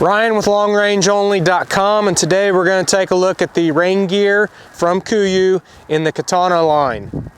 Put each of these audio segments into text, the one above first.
Ryan with longrangeonly.com, and today we're going to take a look at the rain gear from Kuiu in the Kutana line.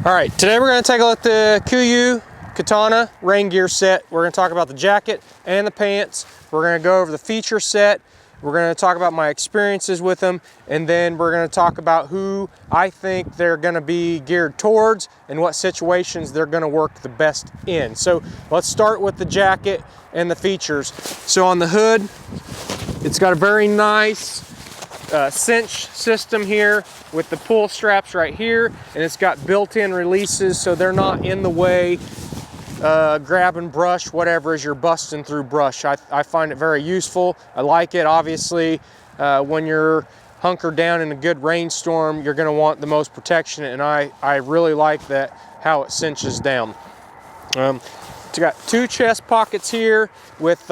Alright, today we're going to take a look at the Kuiu Kutana rain gear set. We're going to talk about the jacket and the pants. We're going to go over the feature set. We're going to talk about my experiences with them, and then we're going to talk about who I think they're going to be geared towards and what situations they're going to work the best in. So let's start with the jacket and the features. So on the hood, it's got a very nice cinch system here with the pull straps right here, and it's got built-in releases so they're not in the way, grabbing brush, whatever, as you're busting through brush. I find it very useful. I like it. Obviously, when you're hunkered down in a good rainstorm, you're going to want the most protection, and I really like that, how it cinches down. It's got two chest pockets here with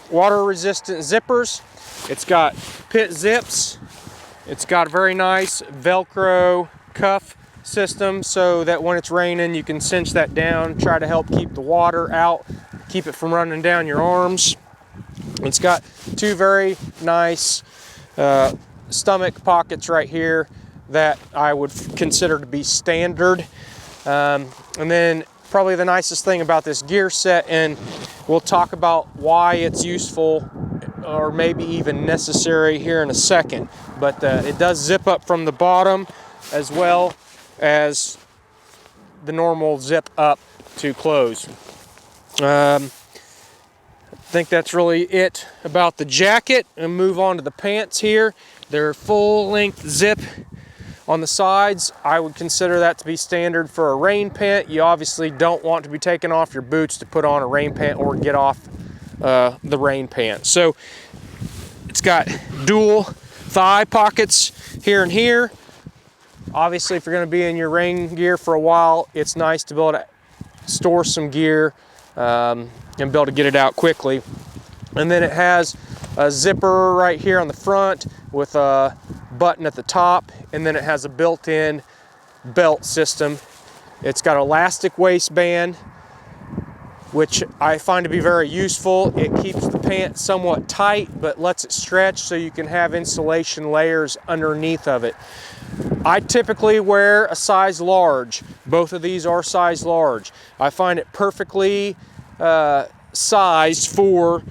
water-resistant zippers. It's got pit zips. It's got a very nice Velcro cuff system so that when it's raining you can cinch that down, try to help keep the water out, keep it from running down your arms. It's got two very nice stomach pockets right here that I would consider to be standard. And then probably the nicest thing about this gear set, and we'll talk about why it's useful or maybe even necessary here in a second, but it does zip up from the bottom as well as the normal zip up to close. I think that's really it about the jacket, and move on to the pants here. They're full length zip on the sides. I would consider that to be standard for a rain pant. You obviously don't want to be taking off your boots to put on a rain pant or get off the rain pant. So it's got dual thigh pockets here and here. Obviously, if you're going to be in your rain gear for a while, it's nice to be able to store some gear and be able to get it out quickly. And then it has a zipper right here on the front with a button at the top, and then it has a built-in belt system. It's got an elastic waistband, which I find to be very useful. It keeps the pant somewhat tight, but lets it stretch so you can have insulation layers underneath of it. I typically wear a size large. Both of these are size large. I find it perfectly sized for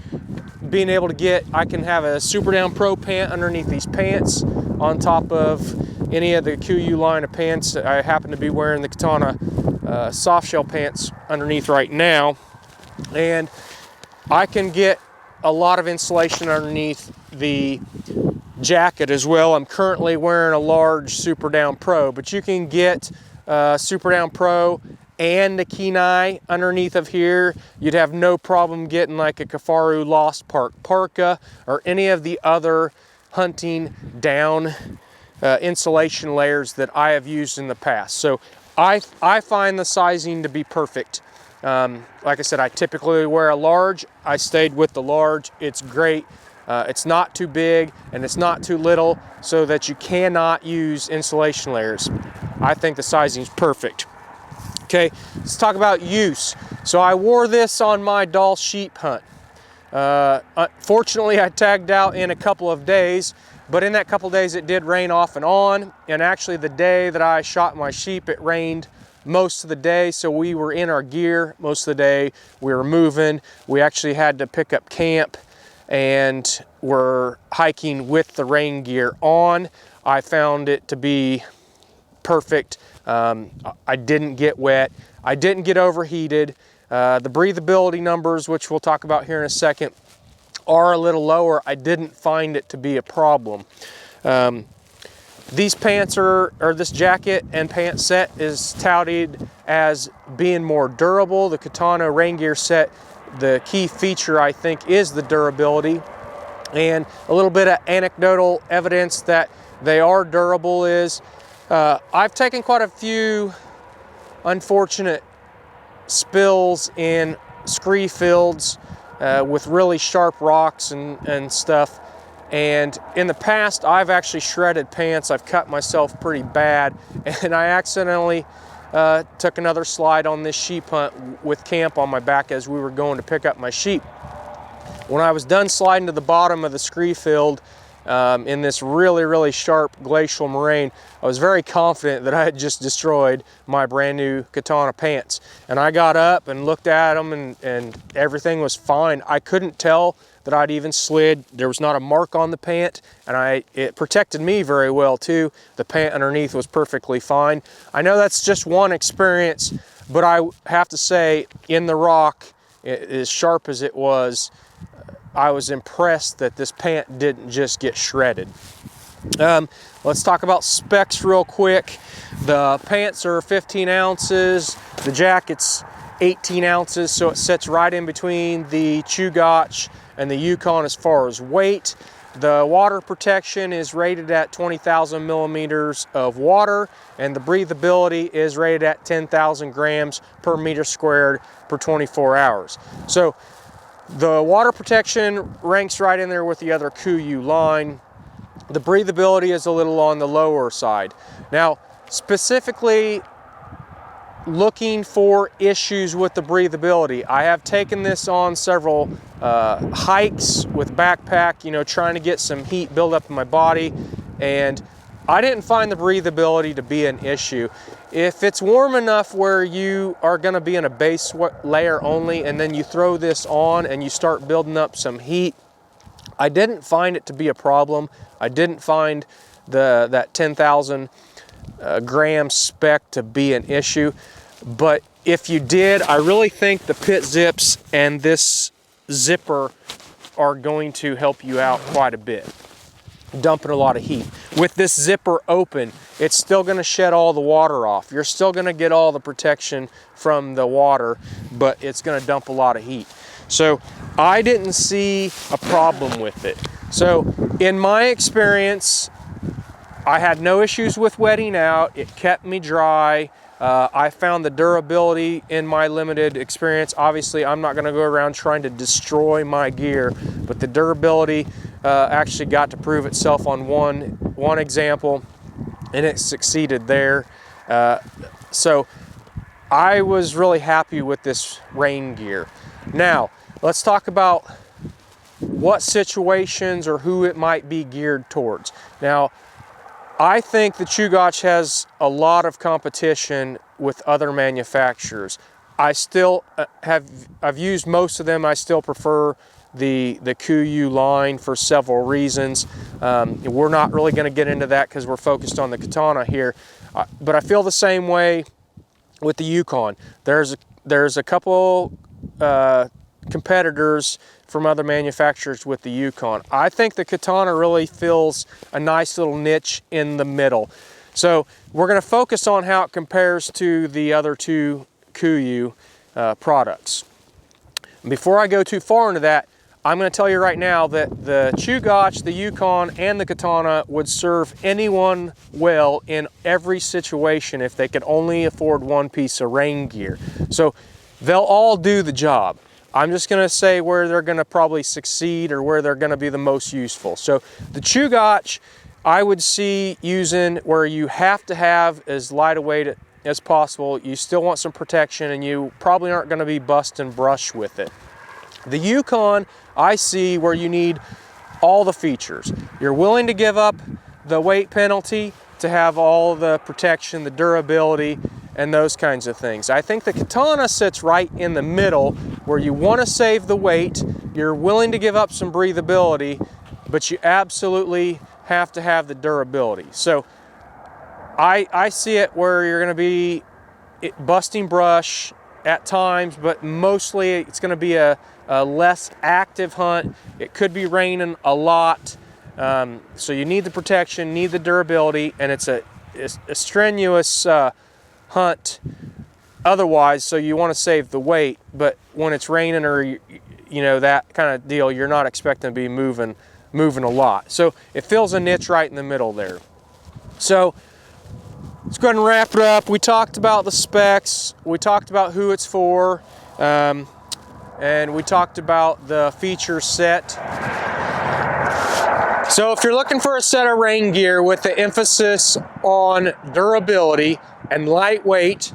being able to get, I can have a Super Down Pro pant underneath these pants on top of any of the Kuiu line of pants. I happen to be wearing the Kutana soft shell pants underneath right now. And I can get a lot of insulation underneath the jacket as well. I'm currently wearing a large Super Down Pro, but you can get Super Down Pro and the Kenai underneath of here. You'd have no problem getting like a Kafaru Lost Park parka or any of the other hunting down insulation layers that I have used in the past. So I find the sizing to be perfect. Like I said, I typically wear a large. I stayed with the large. It's great. It's not too big and it's not too little so that you cannot use insulation layers. I think the sizing is perfect. Okay, let's talk about use. So I wore this on my Dall sheep hunt. Fortunately, I tagged out in a couple of days, but in that couple of days it did rain off and on. And actually the day that I shot my sheep, it rained most of the day, so we were in our gear most of the day. We were moving. We actually had to pick up camp and were hiking with the rain gear on. I found it to be perfect. I didn't get wet. I didn't get overheated. The breathability numbers, which we'll talk about here in a second, are a little lower. I didn't find it to be a problem. These pants or this jacket and pants set is touted as being more durable. The Kutana rain gear set, the key feature I think is the durability, and a little bit of anecdotal evidence that they are durable is I've taken quite a few unfortunate spills in scree fields with really sharp rocks and stuff. And in the past, I've actually shredded pants. I've cut myself pretty bad, and I accidentally took another slide on this sheep hunt with camp on my back as we were going to pick up my sheep. When I was done sliding to the bottom of the scree field in this really sharp glacial moraine, I was very confident that I had just destroyed my brand new Kutana pants. And I got up and looked at them, and everything was fine. I couldn't tell that I'd even slid. There was not a mark on the pant, and it protected me very well too. The pant underneath was perfectly fine. I know that's just one experience, but I have to say, in the rock, as sharp as it was, I was impressed that this pant didn't just get shredded. Let's talk about specs real quick. The pants are 15 ounces, the jacket's 18 ounces, so it sits right in between the Chugach and the Yukon as far as weight. The water protection is rated at 20,000 millimeters of water, and the breathability is rated at 10,000 grams per meter squared per 24 hours. So the water protection ranks right in there with the other Kuiu line. The breathability is a little on the lower side. Now, specifically looking for issues with the breathability, I have taken this on several hikes with backpack, you know, trying to get some heat build up in my body, and I didn't find the breathability to be an issue. If it's warm enough where you are going to be in a base layer only, and then you throw this on and you start building up some heat, I didn't find it to be a problem. I didn't find that 10,000 gram spec to be an issue. But if you did, I really think the pit zips and this zipper are going to help you out quite a bit, dumping a lot of heat. With this zipper open, it's still going to shed all the water off. You're still going to get all the protection from the water, but it's going to dump a lot of heat. So I didn't see a problem with it. So in my experience, I had no issues with wetting out. It kept me dry. I found the durability in my limited experience. Obviously, I'm not going to go around trying to destroy my gear, but the durability actually got to prove itself on one example, and it succeeded there. So I was really happy with this rain gear. Now, let's talk about what situations or who it might be geared towards. Now, I think the Chugach has a lot of competition with other manufacturers. I still I've used most of them. I still prefer the Kuiu line for several reasons. We're not really going to get into that because we're focused on the Kutana here. But I feel the same way with the Yukon. There's a couple competitors from other manufacturers with the Yukon. I think the Kutana really fills a nice little niche in the middle. So we're going to focus on how it compares to the other two Kuiu products. Before I go too far into that, I'm going to tell you right now that the Chugach, the Yukon, and the Kutana would serve anyone well in every situation if they could only afford one piece of rain gear. So they'll all do the job. I'm just going to say where they're going to probably succeed or where they're going to be the most useful. So the Chugach, I would see using where you have to have as light a weight as possible. You still want some protection, and you probably aren't going to be busting brush with it. The Yukon, I see where you need all the features. You're willing to give up the weight penalty to have all the protection, the durability, and those kinds of things. I think the Kutana sits right in the middle where you want to save the weight, you're willing to give up some breathability, but you absolutely have to have the durability. So I see it where you're going to be busting brush at times, but mostly it's going to be a less active hunt. It could be raining a lot, so you need the protection, need the durability, and it's a strenuous hunt otherwise, so you want to save the weight, but when it's raining or you know, that kind of deal, you're not expecting to be moving a lot. So it fills a niche right in the middle there. So let's go ahead and wrap it up. We talked about the specs, we talked about who it's for, and and we talked about the feature set. So if you're looking for a set of rain gear with the emphasis on durability and lightweight,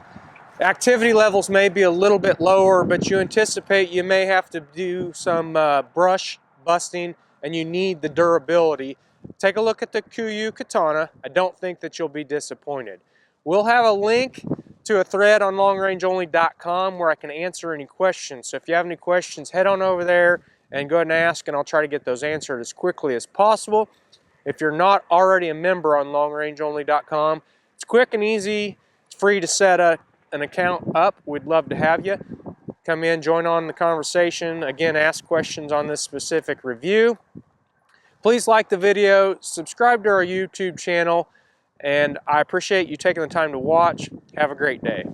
activity levels may be a little bit lower, but you anticipate you may have to do some brush busting and you need the durability, take a look at the Kuiu Kutana. I don't think that you'll be disappointed. We'll have a link to a thread on longrangeonly.com where I can answer any questions. So if you have any questions, head on over there and go ahead and ask, and I'll try to get those answered as quickly as possible. If you're not already a member on longrangeonly.com, it's quick and easy. It's free to set an account up. We'd love to have you. Come in, join on the conversation. Again, ask questions on this specific review. Please like the video, subscribe to our YouTube channel, and I appreciate you taking the time to watch. Have a great day.